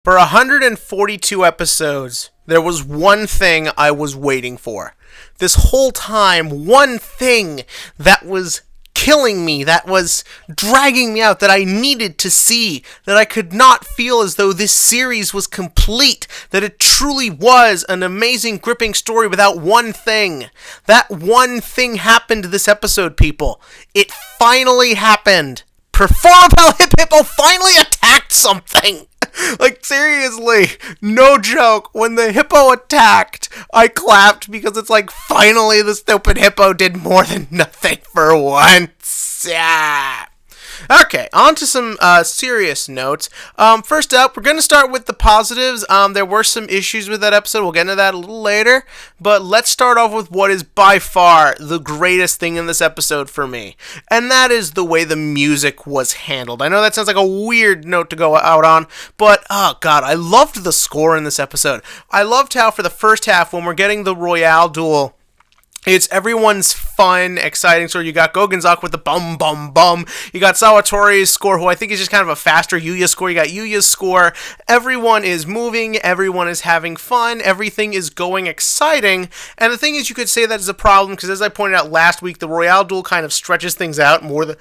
For 142 episodes, there was one thing I was waiting for. This whole time, one thing that was killing me, that was dragging me out, that I needed to see, that I could not feel as though this series was complete, that it truly was an amazing, gripping story without one thing. That one thing happened this episode, people. It finally happened. Performapal Hippo finally attacked something! Like, seriously, no joke, when the hippo attacked, I clapped because it's like, finally the stupid hippo did more than nothing for once. Yeah. Okay, on to some serious notes. First up, we're going to start with the positives. There were some issues with that episode. We'll get into that a little later. But let's start off with what is by far the greatest thing in this episode for me. And that is the way the music was handled. I know that sounds like a weird note to go out on, but, oh god, I loved the score in this episode. I loved how for the first half, when we're getting the Royale duel, it's everyone's fun, exciting story. You got Gogenzak with the bum, bum, bum. You got Sawatori's score, who I think is just kind of a faster Yugioh score. You got Yugioh's score. Everyone is moving. Everyone is having fun. Everything is going exciting. And the thing is, you could say that is a problem, because as I pointed out last week, the Royale duel kind of stretches things out more than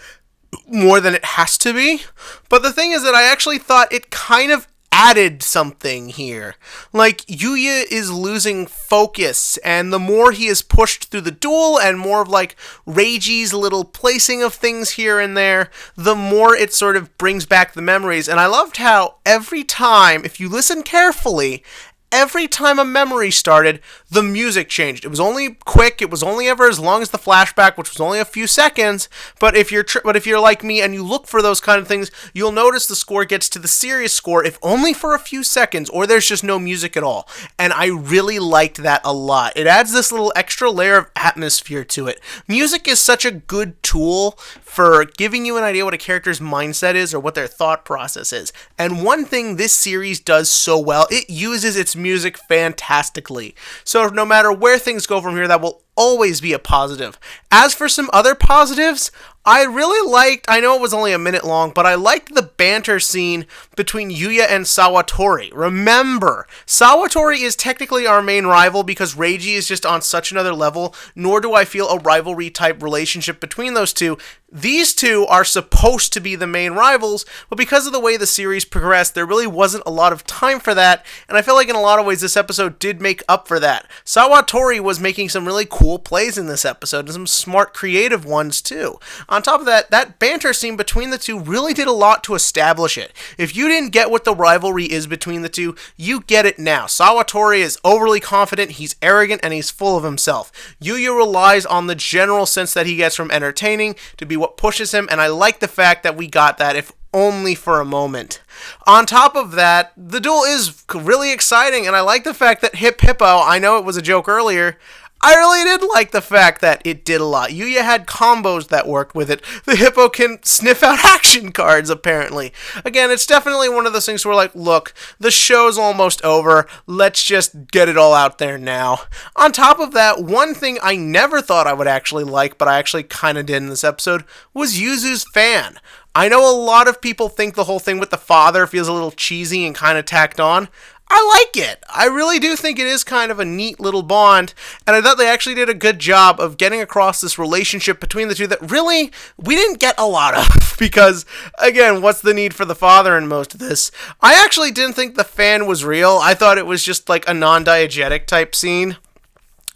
it has to be. But the thing is that I actually thought it kind of added something here. Like, Yugioh is losing focus, and the more he is pushed through the duel, and more of like Reiji's little placing of things here and there, the more it sort of brings back the memories. And I loved how every time, if you listen carefully, every time a memory started, the music changed. It was only quick. It was only ever as long as the flashback, which was only a few seconds. But if you're like me and you look for those kind of things, you'll notice the score gets to the serious score, if only for a few seconds, or there's just no music at all. And I really liked that a lot. It adds this little extra layer of atmosphere to it. Music is such a good tool for giving you an idea what a character's mindset is or what their thought process is. And one thing this series does so well, it uses its music fantastically. So no matter where things go from here, that will always be a positive. As for some other positives, I really liked, I know it was only a minute long, but I liked the banter scene between Yugioh and Sawatori. Remember, Sawatori is technically our main rival because Reiji is just on such another level, nor do I feel a rivalry type relationship between those two. These two are supposed to be the main rivals, but because of the way the series progressed, there really wasn't a lot of time for that, and I feel like in a lot of ways this episode did make up for that. Sawatori was making some really cool plays in this episode, and some smart creative ones too. On top of that, that banter scene between the two really did a lot to establish it. If you didn't get what the rivalry is between the two, you get it now. Sawatori is overly confident, he's arrogant, and he's full of himself. Yugioh relies on the general sense that he gets from entertaining to be what pushes him, and I like the fact that we got that, if only for a moment. On top of that, the duel is really exciting, and I like the fact that Hippo, I know it was a joke earlier, I really did like the fact that it did a lot. Yugioh had combos that worked with it. The Hippo can sniff out action cards, apparently. Again, it's definitely one of those things where, like, look, the show's almost over. Let's just get it all out there now. On top of that, one thing I never thought I would actually like, but I actually kind of did in this episode, was Yuzu's fan. I know a lot of people think the whole thing with the father feels a little cheesy and kind of tacked on. I like it. I really do think it is kind of a neat little bond, and I thought they actually did a good job of getting across this relationship between the two that really we didn't get a lot of, because, again, what's the need for the father in most of this? I actually didn't think the fan was real. I thought it was just like a non-diegetic type scene.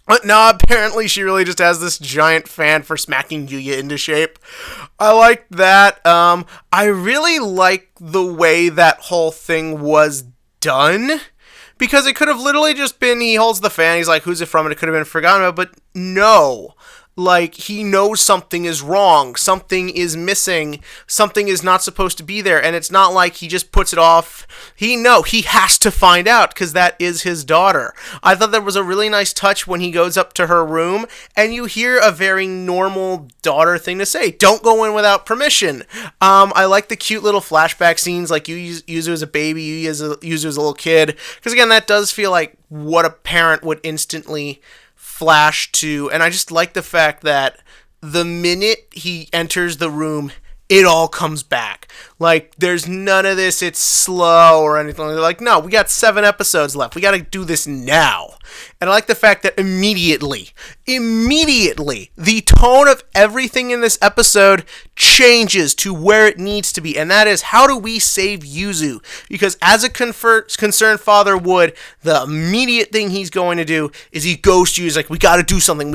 But no, apparently she really just has this giant fan for smacking Yugioh into shape. I liked that. I really like the way that whole thing was done, because it could have literally just been he holds the fan, he's like, who's it from, and it could have been forgotten about, but no. Like, he knows something is wrong, something is missing, something is not supposed to be there, and it's not like he just puts it off. He has to find out, because that is his daughter. I thought there was a really nice touch when he goes up to her room, and you hear a very normal daughter thing to say, don't go in without permission. I like the cute little flashback scenes, like Yuzu as a baby, Yuzu as a little kid, because again, that does feel like what a parent would instantly flash to, and I just like the fact that the minute he enters the room, it all comes back. Like, there's none of this, it's slow or anything. They're like, no, we got 7 episodes left. We got to do this now. And I like the fact that immediately, the tone of everything in this episode changes to where it needs to be. And that is, how do we save Yuzu? Because as a concerned father would, the immediate thing he's going to do is he goes to you, he's like, we got to do something.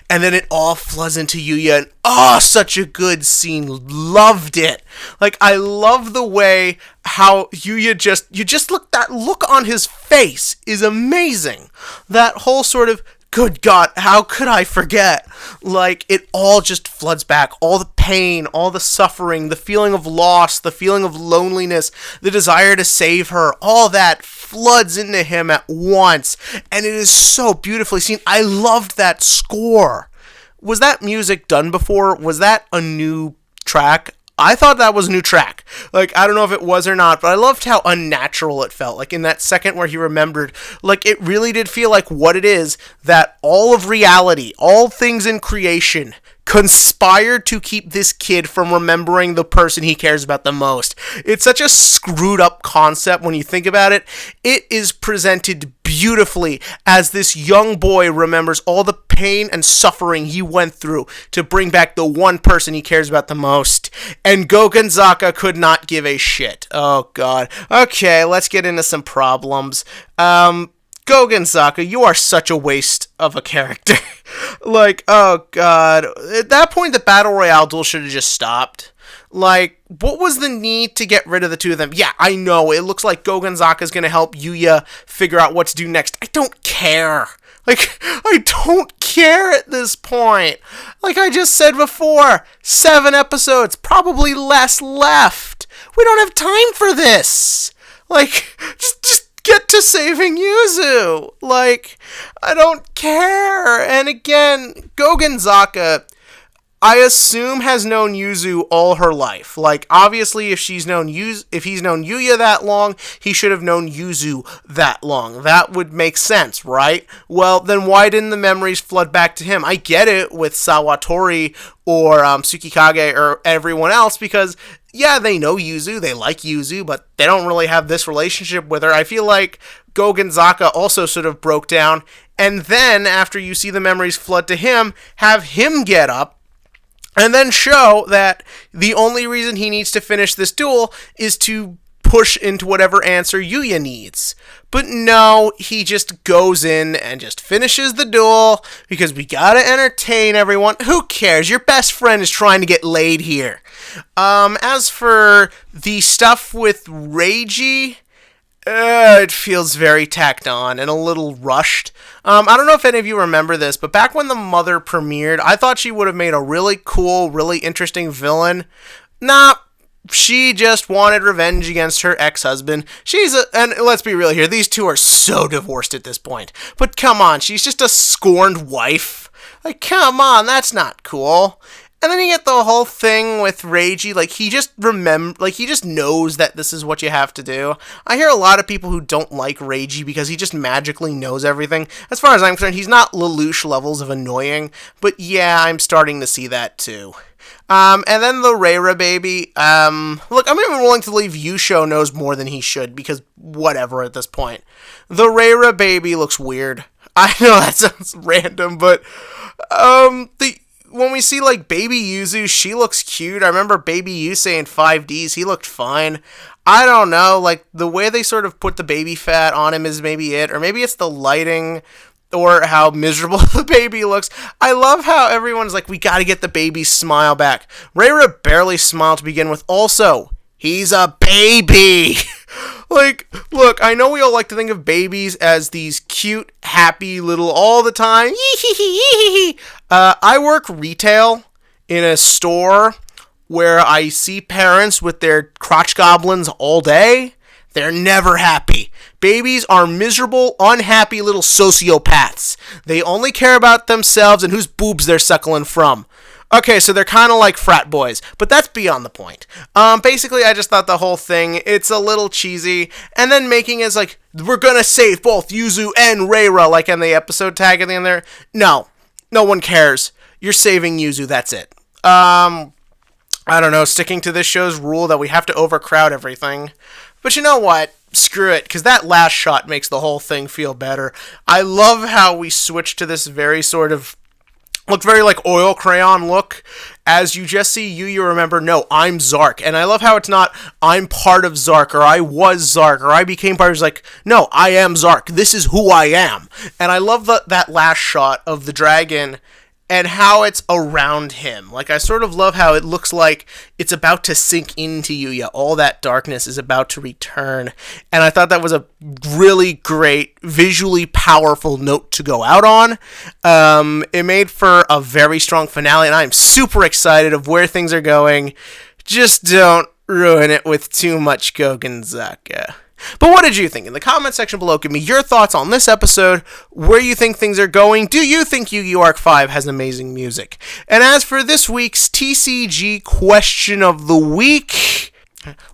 And then it all floods into Yuya. And oh, such a good scene. Loved it. Like, I love the way how Yuya you just look, that look on his face is amazing. That whole sort of, good God, how could I forget? Like, it all just floods back. All the pain, all the suffering, the feeling of loss, the feeling of loneliness, the desire to save her, all that floods into him at once. And it is so beautifully seen. I loved that score. Was that music done before? Was that a new track? I thought that was a new track. Like, I don't know if it was or not, but I loved how unnatural it felt. Like, in that second where he remembered, like, it really did feel like what it is, that all of reality, all things in creation, conspired to keep this kid from remembering the person he cares about the most. It's such a screwed up concept when you think about it. It is presented beautifully as this young boy remembers all the pain and suffering he went through to bring back the one person he cares about the most. And Gogonzaka could not give a shit. Oh, God. Okay, let's get into some problems. Gogonzaka, you are such a waste of a character. Like, oh, God. At that point, the Battle Royale duel should have just stopped. Like, what was the need to get rid of the two of them? Yeah, I know, it looks like Gogonzaka is going to help Yuya figure out what to do next. I don't care. Like, I don't care at this point. Like I just said before, 7 episodes, probably less left. We don't have time for this. Like, just get to saving Yuzu. Like, I don't care. And again, Gogonzaka, I assume, has known Yuzu all her life. Like, obviously, if he's known Yuya that long, he should have known Yuzu that long. That would make sense, right? Well, then why didn't the memories flood back to him? I get it with Sawatori or Tsukikage or everyone else because, yeah, they know Yuzu, they like Yuzu, but they don't really have this relationship with her. I feel like Gogonzaka also sort of broke down, and then, after you see the memories flood to him, have him get up, and then show that the only reason he needs to finish this duel is to push into whatever answer Yuya needs. But no, he just goes in and just finishes the duel because we gotta entertain everyone. Who cares? Your best friend is trying to get laid here. As for the stuff with Reiji, it feels very tacked on and a little rushed. I don't know if any of you remember this, but back when The Mother premiered, I thought she would have made a really cool, really interesting villain. Nah, she just wanted revenge against her ex-husband. And let's be real here, these two are so divorced at this point. But come on, she's just a scorned wife. Like, come on, that's not cool. And then you get the whole thing with Reiji, like, he just knows that this is what you have to do. I hear a lot of people who don't like Reiji because he just magically knows everything. As far as I'm concerned, he's not Lelouch levels of annoying, but yeah, I'm starting to see that too. And then the Reira baby, look, I'm even willing to believe Yugioh knows more than he should, because whatever at this point. The Reira baby looks weird. I know that sounds random, but, when we see, like, Baby Yuzu, she looks cute. I remember Baby Yusei in 5Ds, he looked fine. I don't know, like, the way they sort of put the baby fat on him is maybe it, or maybe it's the lighting, or how miserable the baby looks. I love how everyone's like, we gotta get the baby's smile back. Reira barely smiled to begin with. Also, he's a baby! Like, look, I know we all like to think of babies as these cute, happy little all the time. I work retail in a store where I see parents with their crotch goblins all day. They're never happy. Babies are miserable, unhappy little sociopaths. They only care about themselves and whose boobs they're suckling from. Okay, so they're kind of like frat boys, but that's beyond the point. Basically, I just thought the whole thing, it's a little cheesy, and then making it as like, we're gonna save both Yuzu and Reira, like in the episode tag at the end there. No one cares. You're saving Yuzu, that's it. I don't know, sticking to this show's rule that we have to overcrowd everything. But you know what? Screw it, because that last shot makes the whole thing feel better. I love how we switched to this very sort of look very like oil crayon look. As you just see you remember, no, I'm Zark. And I love how it's not, I'm part of Zark, or I was Zark, or I became part of. It's like, no, I am Zark. This is who I am. And I love that last shot of the dragon and how it's around him. Like, I sort of love how it looks like it's about to sink into Yugioh. All that darkness is about to return. And I thought that was a really great, visually powerful note to go out on. It made for a very strong finale, and I'm super excited of where things are going. Just don't ruin it with too much Gogenzaka. But what did you think? In the comment section below, give me your thoughts on this episode, where you think things are going. Do you think Yu-Gi-Oh! Arc 5 has amazing music? And as for this week's TCG question of the week,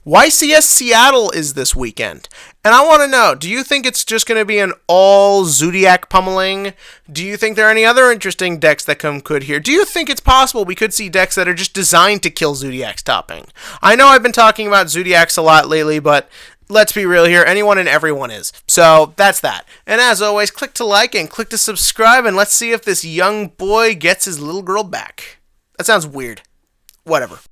YCS Seattle is this weekend. And I want to know, do you think it's just going to be an all Zodiac pummeling? Do you think there are any other interesting decks that could here? Do you think it's possible we could see decks that are just designed to kill Zodiac's topping? I know I've been talking about Zodiacs a lot lately, but let's be real here, anyone and everyone is. So, that's that. And as always, click to like and click to subscribe, and let's see if this young boy gets his little girl back. That sounds weird. Whatever.